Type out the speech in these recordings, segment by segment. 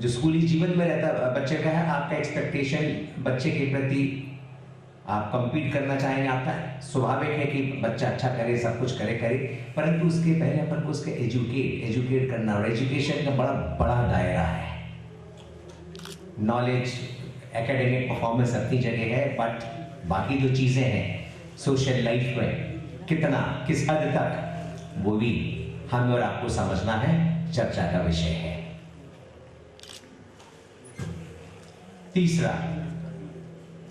जो स्कूली जीवन में रहता है बच्चे का है, आपका एक्सपेक्टेशन बच्चे के प्रति आप compete करना चाहेंगे, आपका स्वाभाविक है कि बच्चा अच्छा करे, सब कुछ करे, परंतु उसके पहले अपन को उसके एजुकेट करना, और एजुकेशन का बड़ा बड़ा दायरा है। नॉलेज, एकेडमिक परफॉर्मेंस अपनी जगह है, बट बाकी जो चीज़ें हैं सोशल लाइफ में कितना, किस हद तक, वो भी हमें और आपको समझना है, चर्चा का विषय है। तीसरा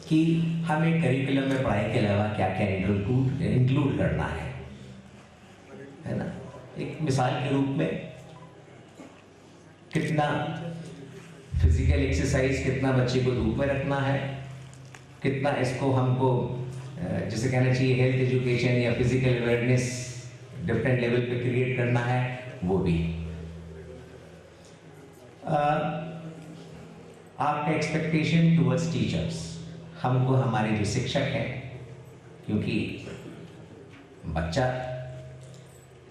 कि हमें करिकुलम में पढ़ाई के अलावा क्या क्या इंक्लूड करना है ना। एक मिसाल के रूप में कितना फिजिकल एक्सरसाइज, कितना बच्चे को धूप में रखना है, कितना इसको हमको जैसे कहना चाहिए हेल्थ एजुकेशन या फिजिकल अवेयरनेस डिफरेंट लेवल पे क्रिएट करना है, वो भी। आपका एक्सपेक्टेशन टुवर्ड्स टीचर्स, हमको हमारे जो शिक्षक हैं, क्योंकि बच्चा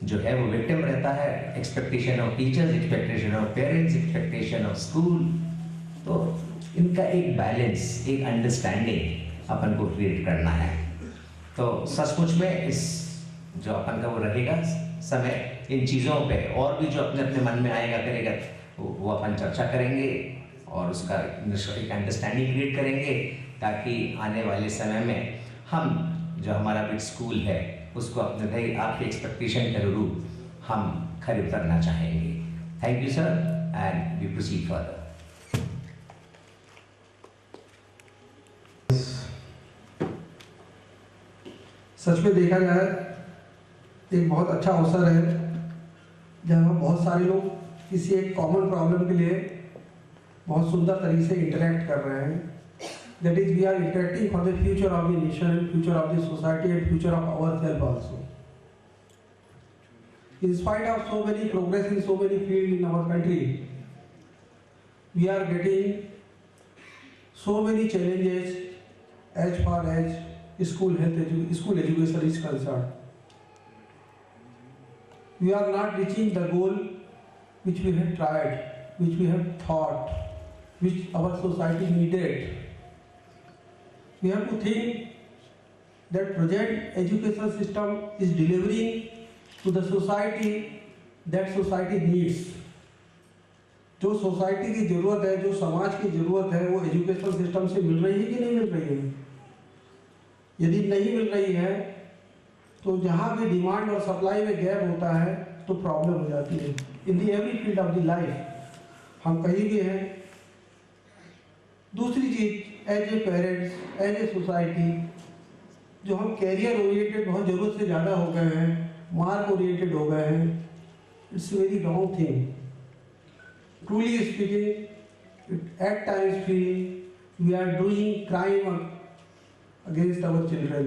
जो है वो विक्टिम रहता है, expectation of teachers, expectation of parents, expectation of school, तो इनका एक बैलेंस, एक अंडरस्टैंडिंग अपन को क्रिएट करना है। तो सचमुच में इस जो अपन का वो रहेगा समय, इन चीज़ों पे और भी जो अपने अपने मन में आएगा करेगा, वो अपन चर्चा करेंगे और उसका एक अंडरस्टैंडिंग क्रिएट करेंगे, ताकि आने वाले समय में हम जो हमारा बिग स्कूल है उसको अपने भाई आपके एक्सपेक्टेशन के अनुरूप हम खरीद करना चाहेंगे। Thank you sir, and we proceed further. सच में देखा जाए एक बहुत अच्छा अवसर है जहाँ बहुत सारे लोग किसी एक कॉमन प्रॉब्लम के लिए बहुत सुंदर तरीके से इंटरेक्ट कर रहे हैं। That is, we are interacting for the future of the nation and future of the society and future of ourselves also. In spite of so many progress in so many fields in our country, we are getting so many challenges as far as school education is concerned. We are not reaching the goal which we have tried, which we have thought, which our society needed. We have to think that present education system is delivering to the society that society needs. जो society की जरूरत है, जो समाज की जरूरत है, वो एजुकेशन सिस्टम से मिल रही है कि नहीं मिल रही है? यदि नहीं मिल रही है तो जहाँ भी डिमांड और सप्लाई में गैप होता है तो प्रॉब्लम हो जाती है। In the every field of the life हम कहीं भी हैं। दूसरी चीज, as a parents, as a society, जो हम कैरियर ओरिएंटेड बहुत ज़रूरत से ज़्यादा हो गए हैं, मार्क ओरिएंटेड हो गए हैं, it's very wrong thing. Truly speaking, at times feel we are doing crime against our children.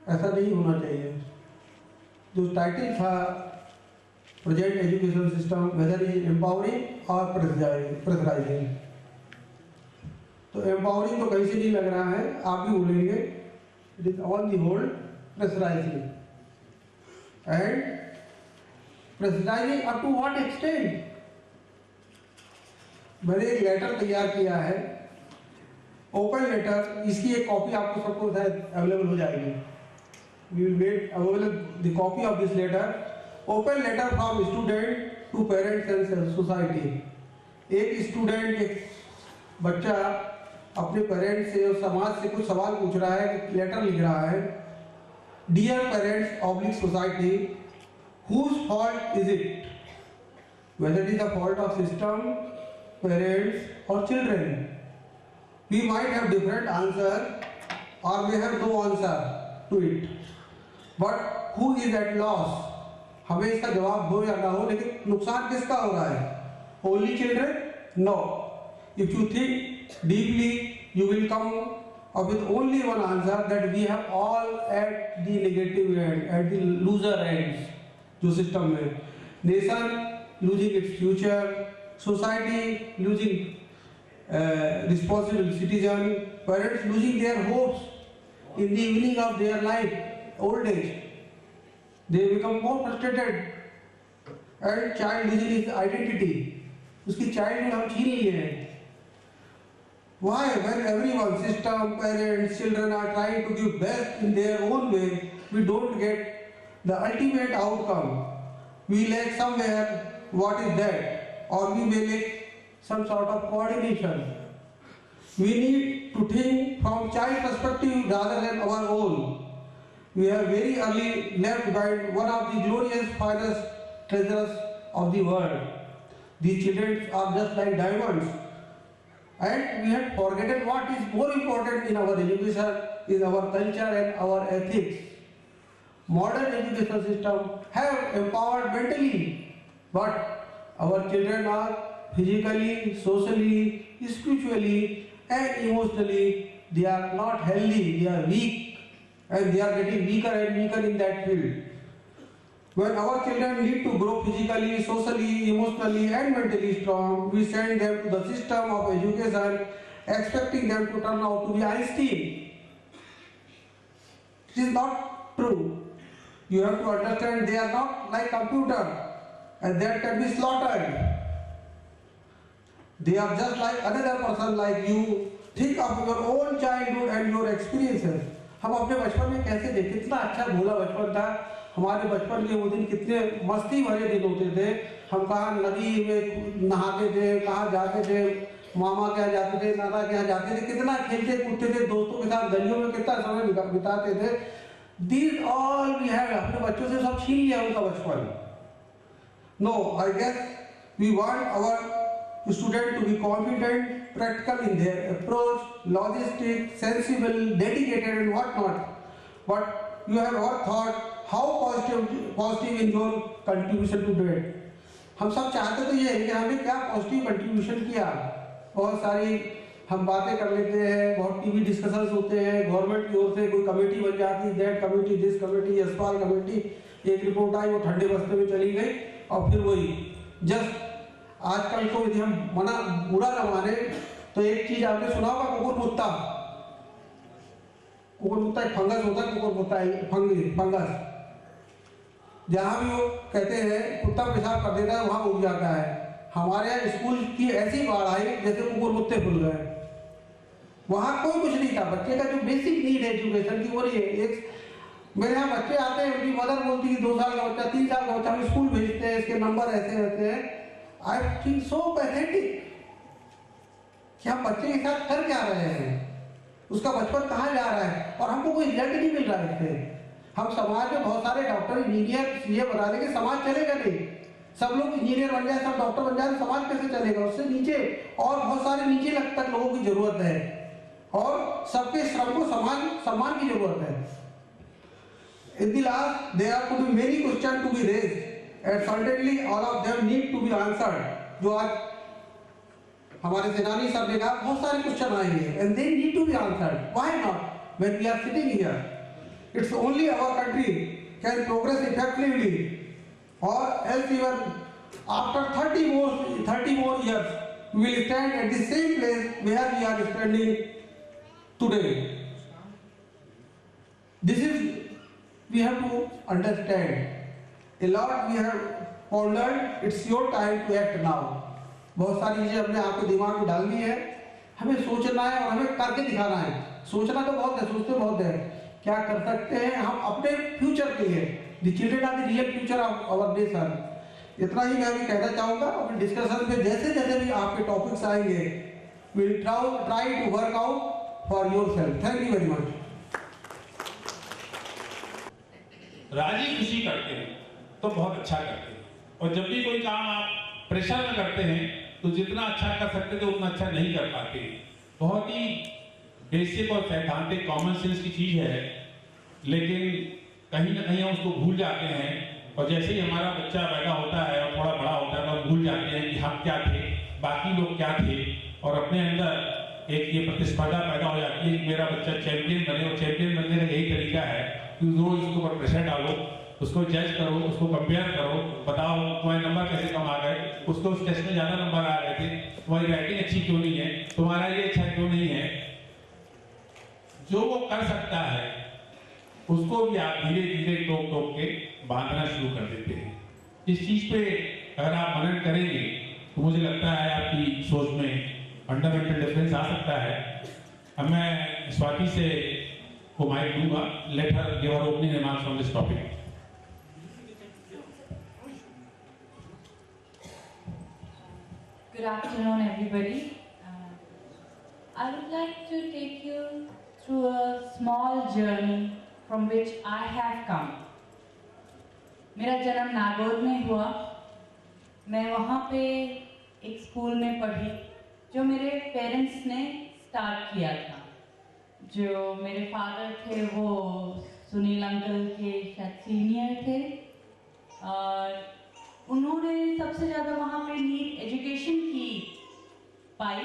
ऐसा नहीं होना चाहिए। जो टाइटल था present education system whether is empowering और प्रेशराइजिंग, तो एम्पावरिंग तो कहीं से नहीं लग रहा है, आप भी बोलेंगे it is on the whole pressurising. And pressurising up to what extent? मैंने एक लेटर तैयार किया है, ओपन लेटर, इसकी एक कॉपी आपको सबको शायद अवेलेबल हो जाएगी। We will make available the copy of this letter. Open letter from student to parents and society. एक स्टूडेंट, एक बच्चा अपने पेरेंट्स से और समाज से कुछ सवाल पूछ रहा है, लेटर लिख रहा है। Dear parents of this society, whose fault is it? Whether it is the fault of system, parents or children. We might have different answer or may have no answer to it. But who is at loss? हमें इसका जवाब हो या ना हो, लेकिन नुकसान किसका हो रहा है? Only children? No. If you think deeply, you will come up with only one answer, that we have all at the negative end, at the loser ends. जो सिस्टम में nation losing its future, society losing responsible citizen, parents losing their hopes in the evening of their life, old age. They become more frustrated and child losing his identity. उसकी childhood हम छीन लिए हैं. Why, when everyone, system, parents, children are trying to give best in their own way, we don't get the ultimate outcome? We lack somewhere what is that, or we may lack some sort of coordination. We need to think from child perspective rather than our own. We have very early left behind one of the glorious finest treasures of the world. These children are just like diamonds. And we had forgotten what is more important in our education, is our culture and our ethics. Modern education system have empowered mentally, but our children are physically, socially, spiritually and emotionally, they are not healthy, they are weak, and they are getting weaker and weaker in that field. When our children need to grow physically, socially, emotionally and mentally strong, we send them to the system of education expecting them to turn out to be Einstein. It is not true. You have to understand they are not like computer and that can be slaughtered. They are just like another person like you. Think of your own childhood and your experiences. हम अपने बचपन में कैसे थे, कितना अच्छा भोला बचपन था. हमारे बचपन के वो दिन कितने मस्ती भरे दिन होते थे. हम कहाँ नदी में नहाते थे, कहाँ जाते थे, मामा के यहाँ जाते थे, नाना के यहाँ जाते थे, कितना खेलते कूदते थे, दोस्तों के साथ गलियों में कितना समय बिताते थे. These all we have. अपने बच्चों से सब छीन लिया उनका बचपन. No, I guess we want our students to be confident, practical in their approach, logistic, sensible, dedicated and whatnot. But you have ever thought how positive in your contribution to it? हम सब चाहते तो ये है कि हमने क्या positive contribution किया. बहुत सारी हम बातें कर लेते हैं, बहुत टीवी डिस्कशंस होते हैं, गवर्नमेंट की ओर से कोई कमेटी बन जाती है, that committee, this committee, Yashpal committee. एक रिपोर्ट आई वो ठंडे बस्ते में चली गई और फिर वही जस्ट आजकल को यदि हम मना बुरा न माने तो एक चीज आपने सुना होगा, कुकुरमुत्ता. कुकुरमुत्ता एक फंगस होता है, कुकुरमुत्ता फंगस. जहाँ भी वो कहते हैं कुत्ता पेशाब कर देता है वहाँ उग जाता है. हमारे यहाँ स्कूल की ऐसी बाढ़ आई जैसे कुकुरमुत्ते खुल गए. वहाँ कोई कुछ नहीं था. बच्चे का जो बेसिक नीड है एजुकेशन की वो नहीं है. एक मेरे यहाँ बच्चे आते हैं, उनकी मदर बोलती है 2 साल का बच्चा, 3 साल का बच्चा हम स्कूल भेजते हैं, इसके नंबर ऐसे रहते हैं. आई थिंक सो पैथेटिक कि हम बच्चे के साथ कर क्या रहे हैं, उसका बचपन कहाँ जा रहा है और हमको कोई रिजल्ट नहीं मिल रहा है इससे. हम समाज में बहुत सारे डॉक्टर, इंजीनियर, सीए बना देंगे, समाज चलेगा नहीं. सब लोग इंजीनियर बन जाए, सब डॉक्टर बन जाए तो समाज कैसे चलेगा. उससे नीचे और बहुत सारे नीचे तक लोगों की जरूरत है और सबके श्रम को सम्मान की जरूरत है. In the last, there are to be many questions to be raised, and certainly all of them need to be answered. जो आज हमारे सेनानी सर ने कहा बहुत सारे क्वेश्चन आएंगे, and they need to be answered. Why not? When we are sitting here, it's only our country can progress effectively, or else even after 30 more years, we will stand at the same place where we are standing today. This is we have to understand. A lot we have pondered. It's your time to act now. बहुत सारी चीजें हमने आपके दिमाग में डालनी है. हमें सोचना है और हमें करके दिखाना है. सोचना तो बहुत है, सोचते बहुत है. क्या कर सकते हैं हम अपने फ्यूचर के लिए. The children are the real future of our nation. इतना ही मैं अभी कहना चाहूँगा. अपने डिस्कशन में जैसे जैसे भी आपके टॉपिक्स आएंगे, we'll try to work out for yourself. Thank you very much. राजी खुशी करते हैं तो बहुत अच्छा करते हैं. और जब भी कोई काम आप प्रेशर में करते हैं तो जितना अच्छा कर सकते थे उतना अच्छा नहीं कर पाते. बहुत ही बेसिक और सैद्धांतिक कॉमन सेंस की चीज है, लेकिन कहीं ना कहीं हम उसको भूल जाते हैं. और जैसे ही हमारा बच्चा पैदा होता है और थोड़ा बड़ा होता है तो हम भूल जाते हैं कि हम क्या थे, बाकी लोग क्या थे, और अपने अंदर एक ये प्रतिस्पर्धा पैदा हो जाती है कि मेरा बच्चा चैंपियन बने. और चैंपियन बनने का यही तरीका है कि रोज उसके ऊपर प्रेशर डालो, उसको जज करो, उसको कंपेयर करो, बताओ तुम्हारे नंबर कैसे कम आ गए, उसको उस टेस्ट में ज़्यादा नंबर आ गए थे, तुम्हारी राइटिंग अच्छी क्यों नहीं है, तुम्हारा ये अच्छा क्यों नहीं है. जो वो कर सकता है उसको भी आप धीरे धीरे टोक टोक के बांधना शुरू कर देते हैं. इस चीज़ पे अगर आप मनन करेंगे तो मुझे लगता है आपकी सोच में फंडामेंटल डिफरेंस आ सकता है। अब मैं स्वाति से को माइक दूंगा, let her give her opening remarks on this topic. Good afternoon, everybody. I would like to take you through a small journey from which I have come. मेरा जन्म नागौर में हुआ। मैं वहाँ पे एक स्कूल में पढ़ी जो मेरे पेरेंट्स ने स्टार्ट किया था। जो मेरे फादर थे वो सुनील अंकल के शायद सीनियर थे और उन्होंने सबसे ज़्यादा वहाँ पे नीड एजुकेशन की पाई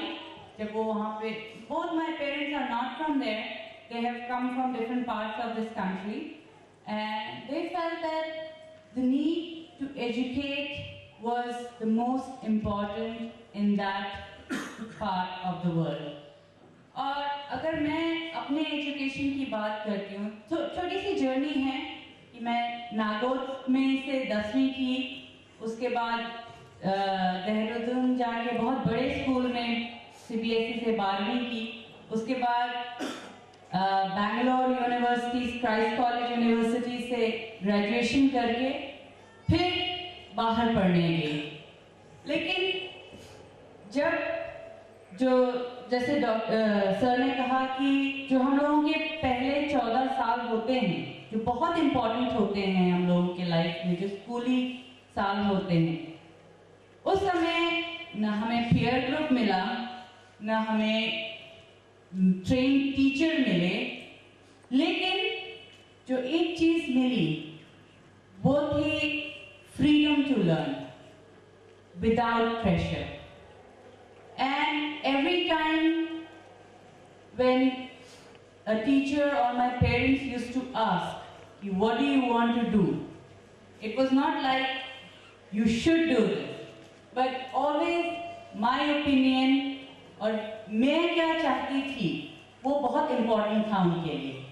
जब वो वहाँ पे। Both my parents are not from there, they have come from different parts of this country and they felt that the need to educate was the most important in that part of the world. और अगर मैं अपने education की बात करती हूँ तो छोटी सी जर्नी है कि मैं नागौर में से 10वीं की, उसके बाद देहरादून जाके बहुत बड़े स्कूल में CBSE से 12वीं की, उसके बाद Bangalore university Christ college university से ग्रेजुएशन करके फिर बाहर पढ़ने गई। लेकिन जब जो जैसे सर ने कहा कि जो हम लोगों के पहले 14 साल होते हैं जो बहुत इम्पोर्टेंट होते हैं हम लोगों के लाइफ में, जो स्कूली साल होते हैं, उस समय न हमें पीयर ग्रुप मिला, न हमें ट्रेन टीचर मिले, लेकिन जो एक चीज मिली वो थी freedom to learn without pressure. And every time when a teacher or my parents used to ask, what do you want to do? It was not like you should do this, but always my opinion और मैं क्या चाहती थी वो बहुत important था उनके लिए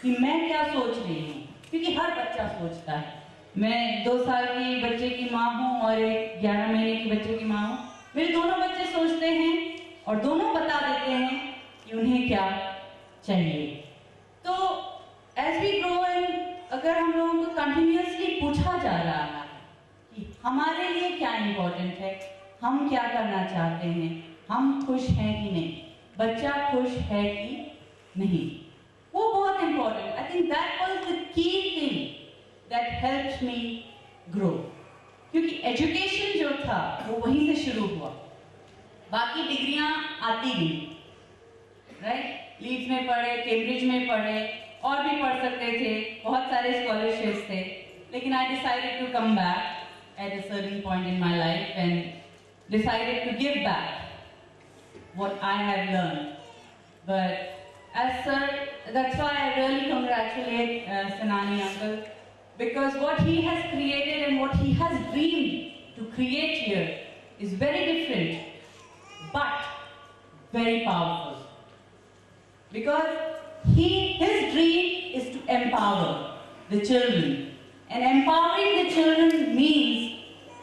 कि मैं क्या सोच रही हूँ, क्योंकि हर बच्चा सोचता है। मैं 2 साल की बच्चे की माँ हूँ और एक 11 महीने की बच्चे की माँ हूँ। मेरे दोनों बच्चे सोचते हैं और दोनों बता देते हैं कि उन्हें क्या चाहिए। तो एज वी ग्रो एंड अगर हम लोगों को कंटिन्यूअसली पूछा जा रहा है कि हमारे लिए क्या इम्पोर्टेंट है, हम क्या करना चाहते हैं, हम खुश हैं कि नहीं, बच्चा खुश है कि नहीं, वो बहुत important. I think that was the key thing that helped me grow, क्योंकि एजुकेशन जो था वो वहीं से शुरू हुआ। बाकी डिग्रियां आती गई, राइट, लीड्स में पढ़े, कैम्ब्रिज में पढ़े, और भी पढ़ सकते थे, बहुत सारे स्कॉलरशिप्स थे, लेकिन I decided to come back at a certain point in my life and decided to give back what I have learned. But as sir, that's why I really congratulate Sanani uncle, because what he has created and what he has dreamed to create here is very different but very powerful, because his dream is to empower the children, and empowering the children means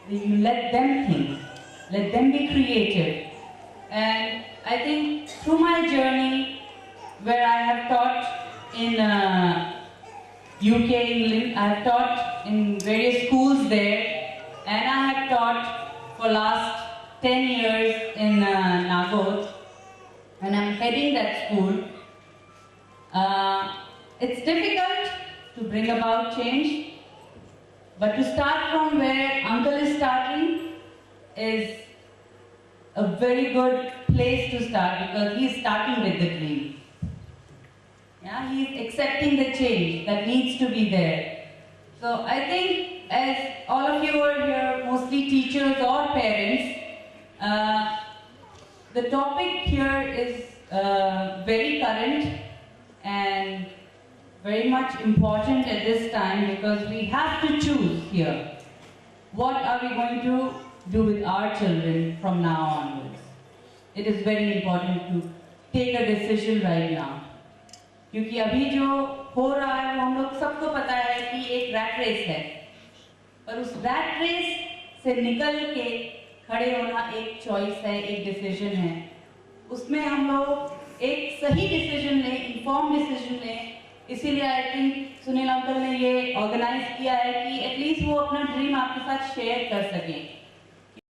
that you let them think, let them be creative. And I think through my journey, where I have taught in UK, England, I have taught in various schools there, and I have taught for last 10 years in Nagaur, and I'm heading that school. It's difficult to bring about change, but to start from where Uncle is starting is a very good place to start, because he is starting with the dream. Yeah, he is accepting the change that needs to be there. So I think as all of you are here, mostly teachers or parents, the topic here is very current and very much important at this time, because we have to choose here. What are we going to do with our children from now onwards? It is very important to take a decision right now, क्योंकि अभी जो हो रहा है वो हम लोग सबको पता है कि एक रैट रेस है, पर उस रैट रेस से निकल के खड़े होना एक चॉइस है, एक डिसीजन है। उसमें हम लोग एक सही डिसीजन लें, इन्फॉर्म डिसीजन लें। इसीलिए आई थिंक सुनील अंकल ने ये ऑर्गेनाइज किया है कि एटलीस्ट वो अपना ड्रीम आपके साथ शेयर कर सकें।